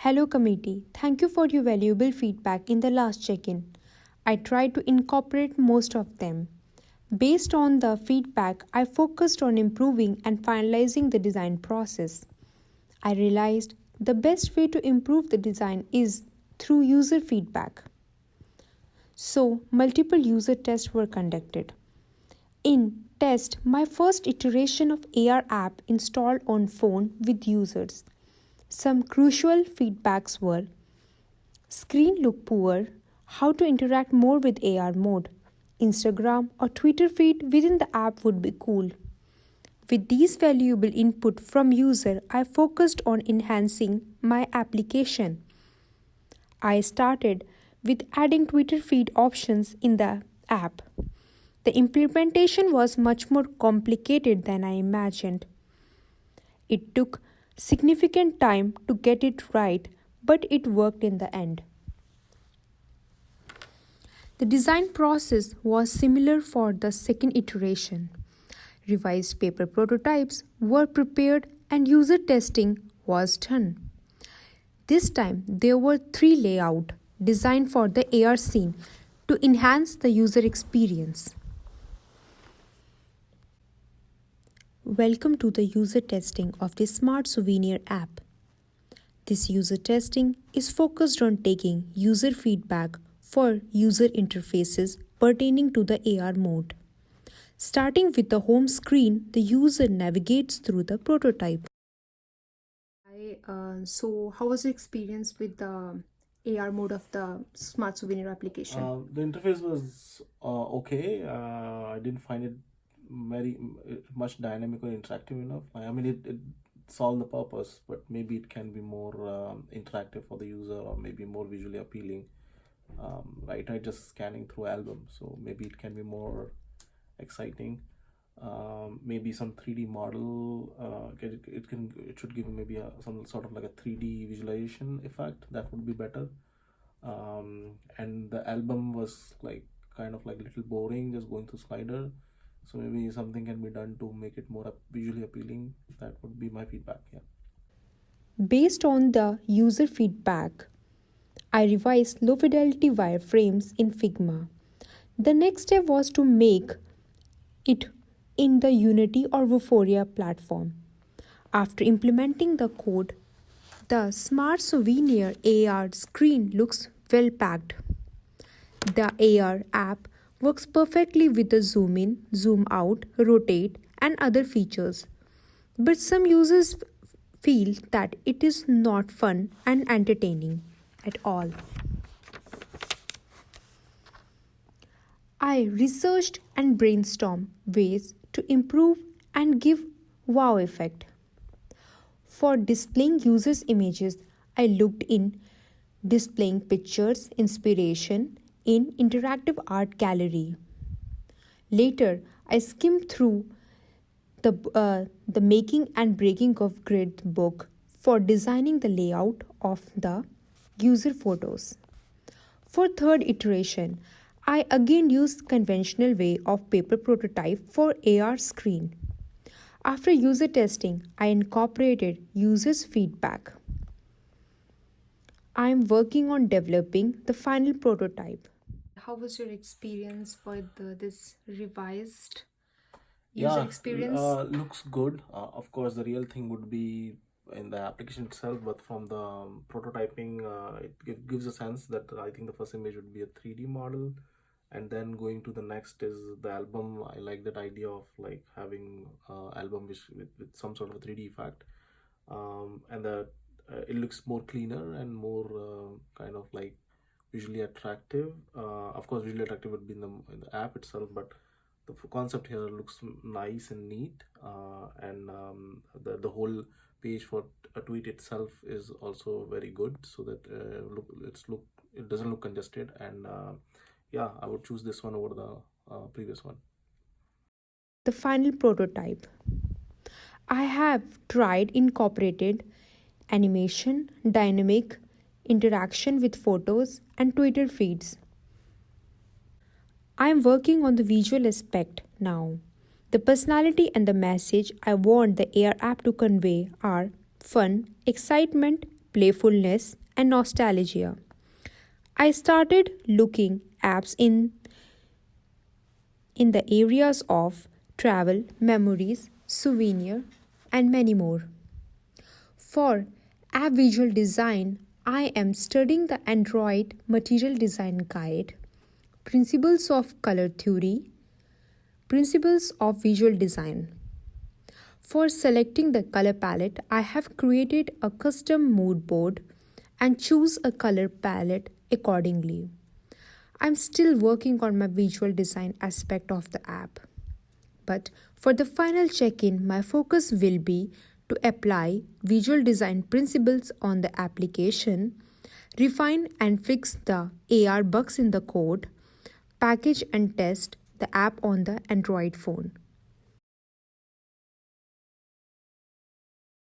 Hello, committee. Thank you for your valuable feedback in the last check in. I tried to incorporate most of them. Based on the feedback, I focused on improving and finalizing the design process. I realized the best way to improve the design is through user feedback. So, multiple user tests were conducted. In test, my first iteration of AR app installed on phone with users. Some crucial feedbacks were screen look poor, how to interact more with AR mode, Instagram or Twitter feed within the app would be cool. With these valuable input from user, I focused on enhancing my application. I started with adding Twitter feed options in the app. The implementation was much more complicated than I imagined. It took significant time to get it right, but it worked in the end. The design process was similar for the second iteration. Revised paper prototypes were prepared and user testing was done. This time there were 3 layouts designed for the AR scene to enhance the user experience. Welcome to the user testing of the Smart Souvenir app. This user testing is focused on taking user feedback for user interfaces pertaining to the AR mode. Starting with the home screen, the user navigates through the prototype. So how was your experience with the AR mode of the Smart Souvenir application? The interface was okay. I didn't find it very much dynamic or interactive enough. I mean, it solved the purpose, but maybe it can be more interactive for the user or maybe more visually appealing. Right now, just scanning through album, so maybe it can be more exciting. Maybe some 3D model. It should give maybe some sort of like a 3D visualization effect. That would be better. And the album was like kind of like a little boring, just going through slider. So maybe something can be done to make it more visually appealing. That would be my feedback. Yeah. Based on the user feedback, I revised low fidelity wireframes in Figma. The next step was to make it in the Unity or Vuforia platform. After implementing the code, the Smart Souvenir AR screen looks well packed. The AR app works perfectly with the zoom in, zoom out, rotate, and other features. But some users feel that it is not fun and entertaining at all. I researched and brainstormed ways to improve and give wow effect. For displaying users' images, I looked in displaying pictures inspiration in interactive art gallery. Later, I skimmed through the making and breaking of grid book for designing the layout of the user photos. For third iteration, I again used conventional way of paper prototype for AR screen. After user testing, I incorporated users' feedback. I am working on developing the final prototype. How was your experience with this revised user Yeah, experience? looks good. Of course, the real thing would be in the application itself, but from the prototyping, gives a sense that I think the first image would be a 3D model, and then going to the next is the album. I like that idea of like having album with some sort of a 3D effect, and that it looks more cleaner and more kind of like visually attractive. Of course, visually attractive would be in the app itself, but the concept here looks nice and neat, and the whole page for a tweet itself is also very good, so that it doesn't look congested, and yeah, I would choose this one over the previous one. The final prototype. I have tried incorporated animation, dynamic interaction with photos and Twitter feeds. I am working on the visual aspect now. The personality and the message I want the AR app to convey are fun, excitement, playfulness, and nostalgia. I started looking apps in the areas of travel, memories, souvenir, and many more. For app visual design, I am studying the Android Material Design Guide, Principles of Color Theory, Principles of Visual Design. For selecting the color palette, I have created a custom mood board and choose a color palette accordingly. I'm still working on my visual design aspect of the app. But for the final check in, my focus will be to apply visual design principles on the application, refine and fix the AR bugs in the code, package and test the app on the Android phone.